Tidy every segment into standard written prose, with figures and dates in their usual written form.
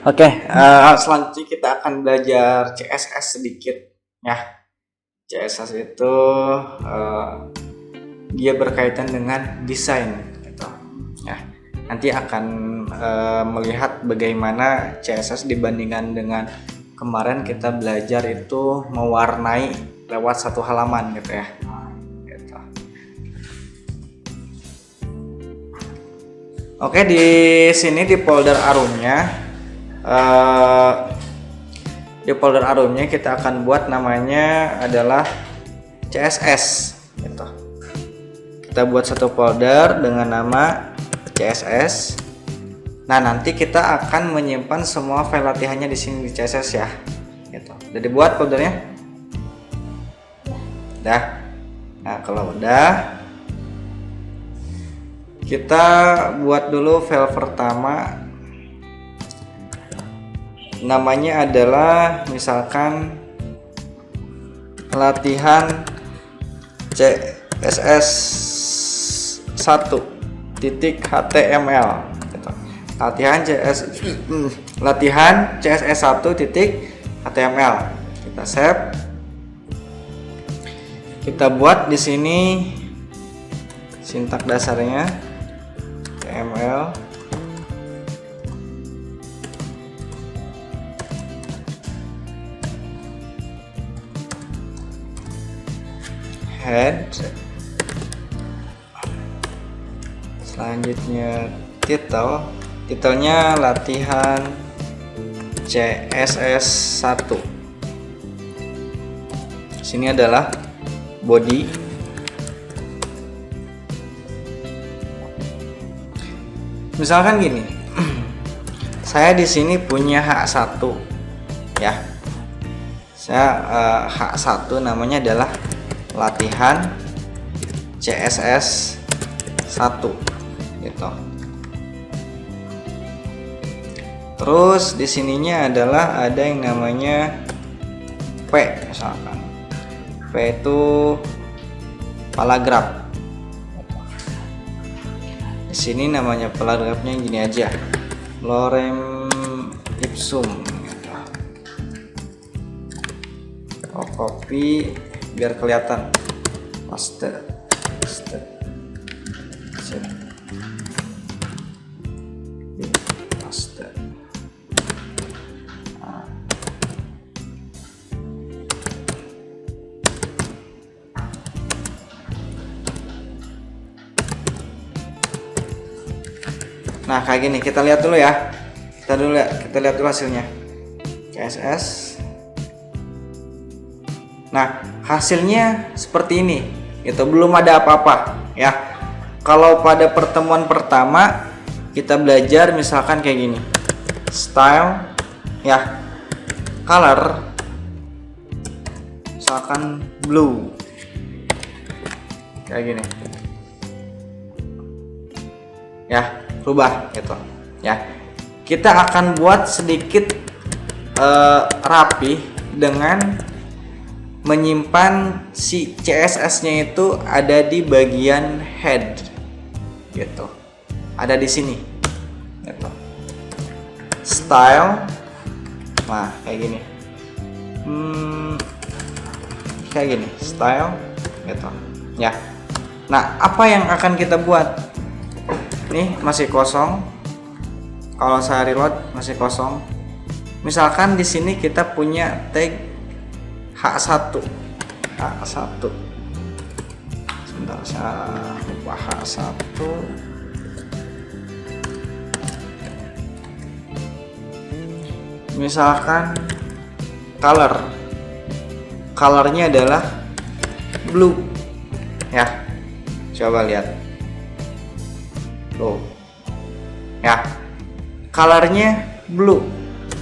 Oke, selanjutnya kita akan belajar CSS sedikit ya. CSS itu dia berkaitan dengan desain gitu. Ya, nanti akan melihat bagaimana CSS dibandingkan dengan kemarin kita belajar itu mewarnai lewat satu halaman gitu ya. Gitu. Oke, di sini di folder arumnya. Di folder arumnya kita akan buat namanya adalah CSS gitu. Kita buat satu folder dengan nama CSS. Nah, nanti kita akan menyimpan semua file latihannya di sini di CSS ya. Gitu. Udah dibuat foldernya? Udah. Nah, kalau udah, kita buat dulu file pertama. Namanya adalah misalkan latihan CSS 1.html gitu. latihan CSS 1.html. Kita save. Kita buat di sini sintak dasarnya HTML. Head, selanjutnya titelnya latihan CSS 1. Sini adalah body. Misalkan gini, saya di sini punya H1 ya. Saya H1 namanya adalah latihan CSS 1 gitu. Terus di sininya adalah ada yang namanya P misalkan. P itu paragraf. Di sini namanya paragrafnya gini aja. Lorem ipsum gitu. Copy biar kelihatan. Paste. Paste. Nah, kayak gini, kita lihat dulu ya. Kita lihat dulu hasilnya. CSS. Nah, hasilnya seperti ini. Itu belum ada apa-apa ya. Kalau pada pertemuan pertama kita belajar misalkan kayak gini. Style ya. Color misalkan blue. Kayak gini. Ya, rubah gitu ya. Kita akan buat sedikit rapi dengan menyimpan si CSS-nya itu ada di bagian head gitu. Ada di sini gitu. Style. Nah, kayak gini. Kayak gini, style gitu. Ya. Nah, apa yang akan kita buat? Nih masih kosong. Kalau saya reload masih kosong. Misalkan di sini kita punya tag H1. Sebentar, saya lupa H1. Misalkan colornya adalah blue ya. Coba lihat. Tuh ya, colornya blue.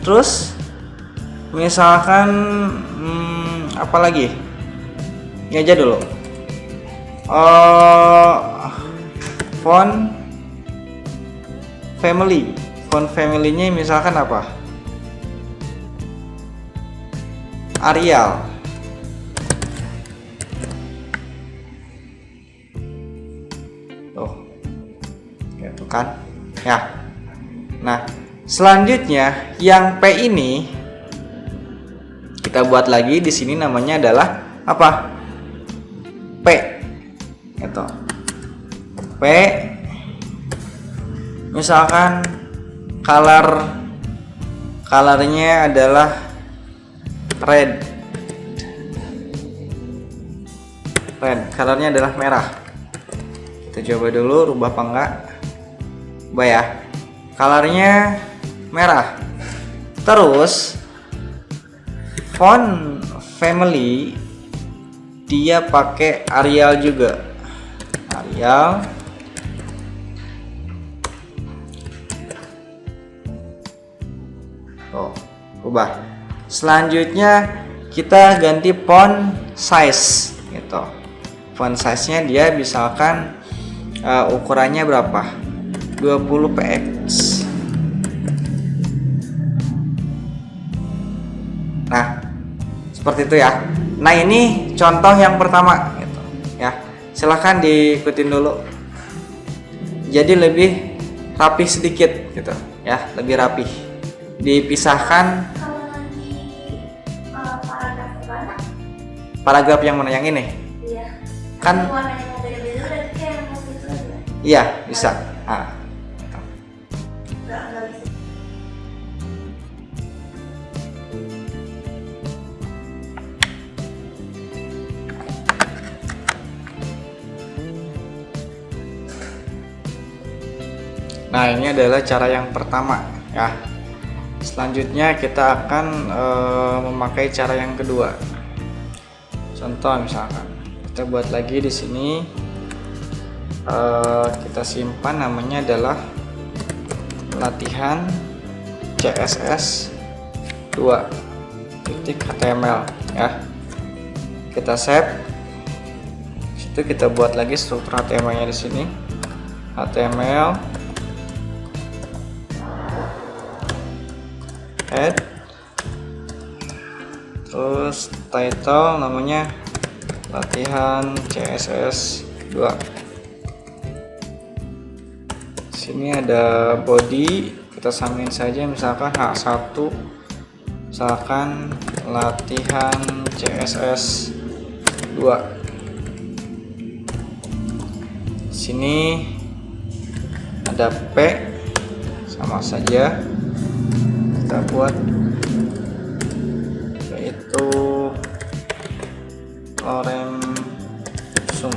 Terus misalkan apa lagi? Ini aja dulu. Font family-nya misalkan apa? Arial. Tuh, gitu kan? Ya. Nah, Selanjutnya yang P ini kita buat lagi di sini, namanya adalah apa? P. Gitu. P. Misalkan colornya adalah red. Colornya adalah merah. Kita coba dulu rubah apa enggak. Coba ya. Colornya merah. Terus font family dia pakai Arial juga. Arial. Ubah. Selanjutnya kita ganti font size gitu. Font size-nya dia misalkan ukurannya berapa? 20 px. Nah, seperti itu ya. Nah, ini contoh yang pertama gitu ya. Silahkan diikutin dulu. Jadi lebih rapi sedikit gitu ya, lebih rapi. Dipisahkan paragraf yang mana, yang ini? Iya. Kan warnanya mau beda-beda berarti kayak mau gitu aja. iya, bisa. Nggak bisa. Nah, ini adalah cara yang pertama ya. Selanjutnya kita akan memakai cara yang kedua. Contoh misalkan kita buat lagi di sini, kita simpan, namanya adalah latihan CSS 2.html ya. Kita save. Situ kita buat lagi struktur HTML-nya di sini. HTML head, terus title namanya latihan CSS 2. Sini ada body, kita samain saja misalkan H1, misalkan latihan CSS 2. Sini ada P, sama saja kita buat, yaitu lorem sum.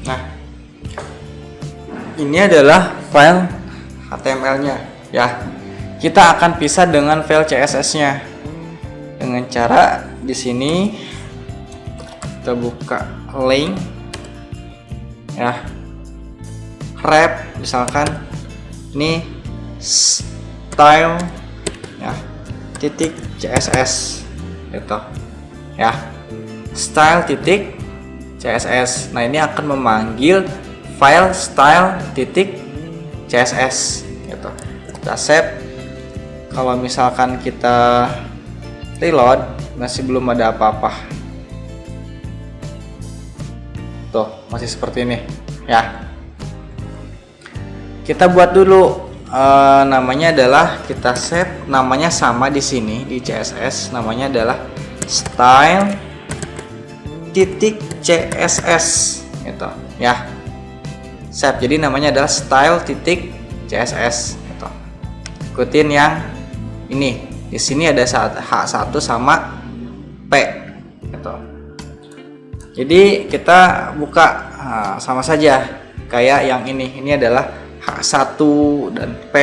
Nah, ini adalah file HTML-nya ya. Kita akan pisah dengan file CSS-nya dengan cara di sini kita buka link ya, wrap misalkan ini style ya titik CSS gitu ya, style titik CSS. Nah, ini akan memanggil file style titik CSS gitu. Kita save. Kalau misalkan kita reload masih belum ada apa-apa. Tuh, masih seperti ini ya. Kita buat dulu namanya adalah, kita save, namanya sama di sini di CSS, namanya adalah style titik CSS gitu ya. Save, jadi namanya adalah style titik CSS gitu. Ikutin yang ini. Di sini ada H1 sama P gitu. Jadi kita buka sama saja kayak yang ini. Ini adalah H1 dan P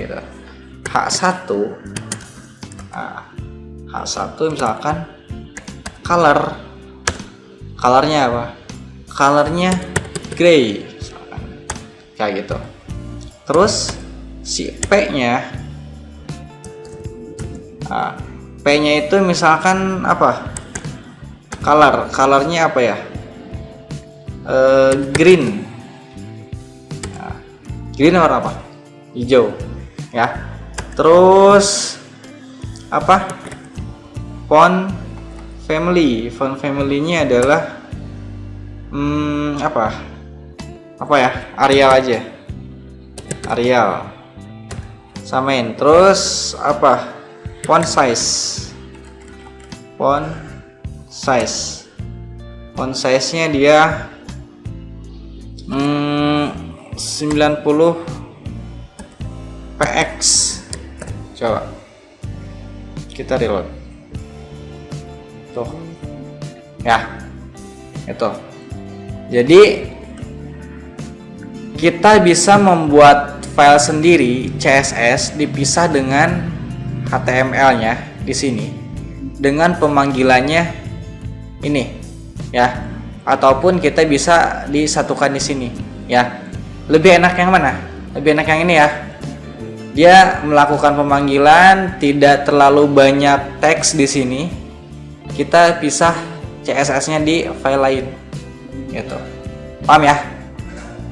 gitu. H1 H1 misalkan colornya apa? Colornya gray misalkan. Kayak gitu. Terus si P-nya, nah, P-nya itu misalkan apa? Colornya apa ya? Green. Nah, green warna apa? Hijau, ya. Terus apa? Font family-nya adalah apa ya? Arial aja. Arial. Samain. Terus apa? Font size-nya dia 90 px. Coba kita reload tuh ya, itu. Jadi kita bisa membuat file sendiri CSS dipisah dengan HTML-nya di sini dengan pemanggilannya ini ya, ataupun kita bisa disatukan di sini ya. Lebih enak yang mana? Lebih enak yang ini ya. Dia melakukan pemanggilan, tidak terlalu banyak teks di sini. Kita pisah CSS-nya di file lain gitu. Paham ya?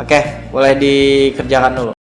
Oke, boleh dikerjakan dulu.